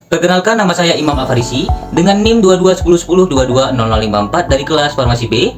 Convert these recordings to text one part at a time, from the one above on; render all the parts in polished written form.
Perkenalkan, nama saya Imam Afarisi dengan NIM 221010220054 dari kelas Farmasi B.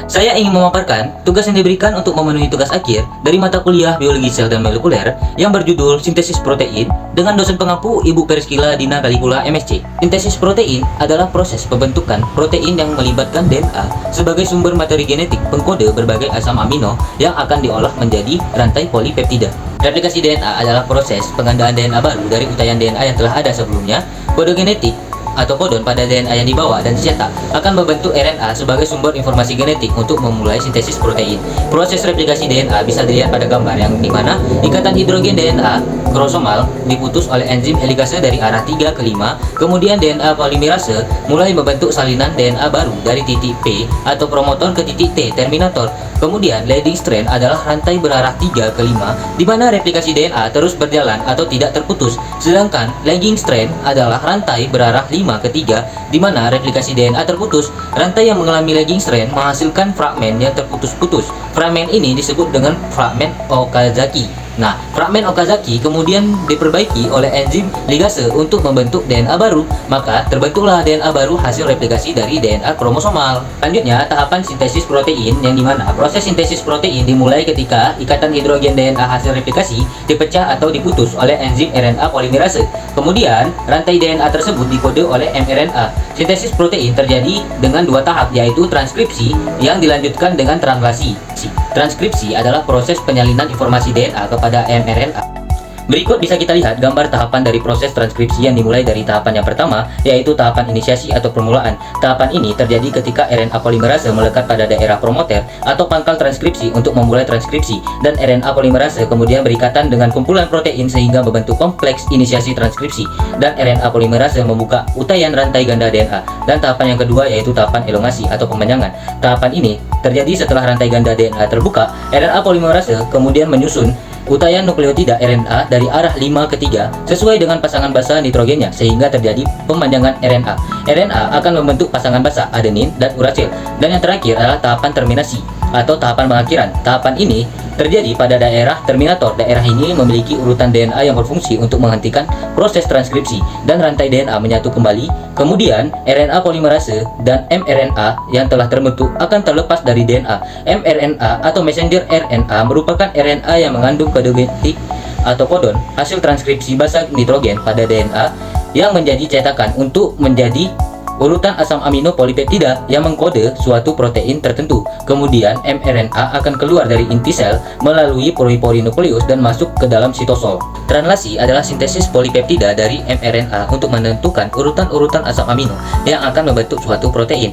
Saya ingin memaparkan tugas yang diberikan untuk memenuhi tugas akhir dari mata kuliah Biologi Sel dan Molekuler yang berjudul Sintesis Protein dengan dosen pengampu Ibu Periskila Dina Kalikula MSc. Sintesis protein adalah proses pembentukan protein yang melibatkan DNA sebagai sumber materi genetik pengkode berbagai asam amino yang akan diolah menjadi rantai polipeptida. Replikasi DNA adalah proses penggandaan DNA baru dari utayan DNA yang telah ada sebelumnya. Kode genetik atau kodon pada DNA yang dibawa dan dicetak akan membentuk RNA sebagai sumber informasi genetik untuk memulai sintesis protein. Proses replikasi DNA bisa dilihat pada gambar yang dimana ikatan hidrogen DNA kromosomal diputus oleh enzim heligase dari arah 3 ke 5, kemudian DNA polimerase mulai membentuk salinan DNA baru dari titik P atau promotor ke titik T terminator. Kemudian leading strand adalah rantai berarah 3 ke 5 di mana replikasi DNA terus berjalan atau tidak terputus, sedangkan lagging strand adalah rantai berarah 5 ke 3 di mana replikasi DNA terputus. Rantai yang mengalami lagging strand menghasilkan fragmen yang terputus-putus. Fragmen ini disebut dengan fragmen Okazaki. Nah, fragmen Okazaki kemudian diperbaiki oleh enzim ligase untuk membentuk DNA baru, maka terbentuklah DNA baru hasil replikasi dari DNA kromosomal. Selanjutnya, tahapan sintesis protein yang dimana proses sintesis protein dimulai ketika ikatan hidrogen DNA hasil replikasi dipecah atau diputus oleh enzim RNA polimerase. Kemudian, rantai DNA tersebut dikode oleh mRNA. Sintesis protein terjadi dengan dua tahap, yaitu transkripsi yang dilanjutkan dengan translasi. Transkripsi adalah proses penyalinan informasi DNA kepada mRNA. Berikut bisa kita lihat gambar tahapan dari proses transkripsi yang dimulai dari tahapan yang pertama, yaitu tahapan inisiasi atau permulaan. Tahapan ini terjadi ketika RNA polimerase melekat pada daerah promoter atau pangkal transkripsi untuk memulai transkripsi, dan RNA polimerase kemudian berikatan dengan kumpulan protein sehingga membentuk kompleks inisiasi transkripsi, dan RNA polimerase membuka utayan rantai ganda DNA. Dan tahapan yang kedua yaitu tahapan elongasi atau pemanjangan. Tahapan ini terjadi setelah rantai ganda DNA terbuka, RNA polimerase kemudian menyusun utayan nukleotida RNA dari arah 5 ke 3 sesuai dengan pasangan basa nitrogennya sehingga terjadi pemanjangan RNA. RNA akan membentuk pasangan basa adenin dan urasil. Dan yang terakhir adalah tahapan terminasi atau tahapan pengakhiran. Tahapan ini terjadi pada daerah terminator. Daerah ini memiliki urutan DNA yang berfungsi untuk menghentikan proses transkripsi dan rantai DNA menyatu kembali. Kemudian RNA polimerase dan mRNA yang telah terbentuk akan terlepas dari DNA. mRNA atau messenger RNA merupakan RNA yang mengandung kode genetik atau kodon hasil transkripsi basa nitrogen pada DNA yang menjadi cetakan untuk menjadi urutan asam amino polipeptida yang mengkode suatu protein tertentu. Kemudian mRNA akan keluar dari inti sel melalui pori-pori nukleus dan masuk ke dalam sitosol. Translasi adalah sintesis polipeptida dari mRNA untuk menentukan urutan-urutan asam amino yang akan membentuk suatu protein.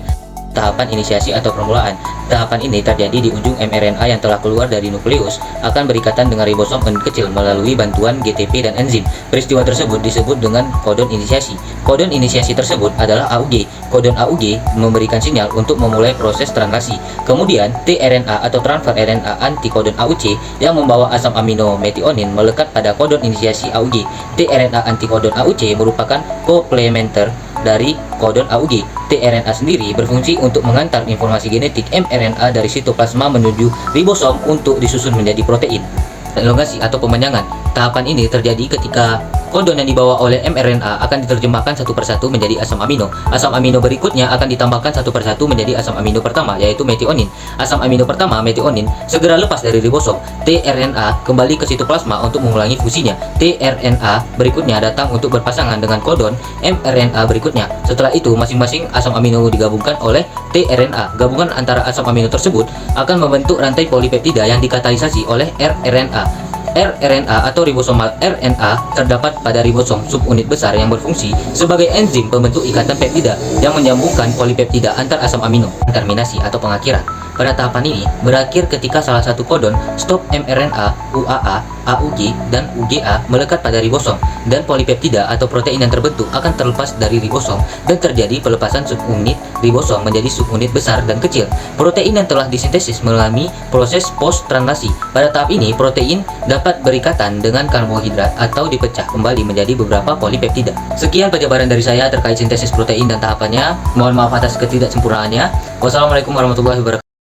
Tahapan inisiasi atau permulaan. Tahapan ini terjadi di ujung mRNA yang telah keluar dari nukleus akan berikatan dengan ribosom kecil melalui bantuan GTP dan enzim. Peristiwa tersebut disebut dengan kodon inisiasi. Kodon inisiasi tersebut adalah AUG. Kodon AUG memberikan sinyal untuk memulai proses translasi. Kemudian tRNA atau transfer RNA anti kodon AUC yang membawa asam amino metionin melekat pada kodon inisiasi AUG. tRNA anti kodon AUC merupakan komplementer dari kodon AUG. tRNA sendiri berfungsi untuk mengantar informasi genetik mRNA dari sitoplasma menuju ribosom untuk disusun menjadi protein. Elongasi atau pemanjangan. Tahapan ini terjadi ketika kodon yang dibawa oleh mRNA akan diterjemahkan satu persatu menjadi asam amino. Asam amino berikutnya akan ditambahkan satu persatu menjadi asam amino pertama, yaitu metionin. Asam amino pertama, metionin, segera lepas dari ribosom. tRNA kembali ke sitoplasma untuk mengulangi fungsinya. tRNA berikutnya datang untuk berpasangan dengan kodon mRNA berikutnya. Setelah itu, masing-masing asam amino digabungkan oleh tRNA. Gabungan antara asam amino tersebut akan membentuk rantai polipeptida yang dikatalisasi oleh rRNA. rRNA atau ribosomal RNA terdapat pada ribosom subunit besar yang berfungsi sebagai enzim pembentuk ikatan peptida yang menyambungkan polipeptida antar asam amino. Terminasi atau pengakhiran. Pada tahapan ini berakhir ketika salah satu kodon stop mRNA, UAA, AUG, dan UGA melekat pada ribosom, dan polipeptida atau protein yang terbentuk akan terlepas dari ribosom dan terjadi pelepasan subunit ribosom menjadi subunit besar dan kecil. Protein yang telah disintesis mengalami proses post-translasi. Pada tahap ini protein dapat berikatan dengan karbohidrat atau dipecah kembali menjadi beberapa polipeptida. Sekian penjabaran dari saya terkait sintesis protein dan tahapannya. Mohon maaf atas ketidaksempurnaannya. Wassalamualaikum warahmatullahi wabarakatuh.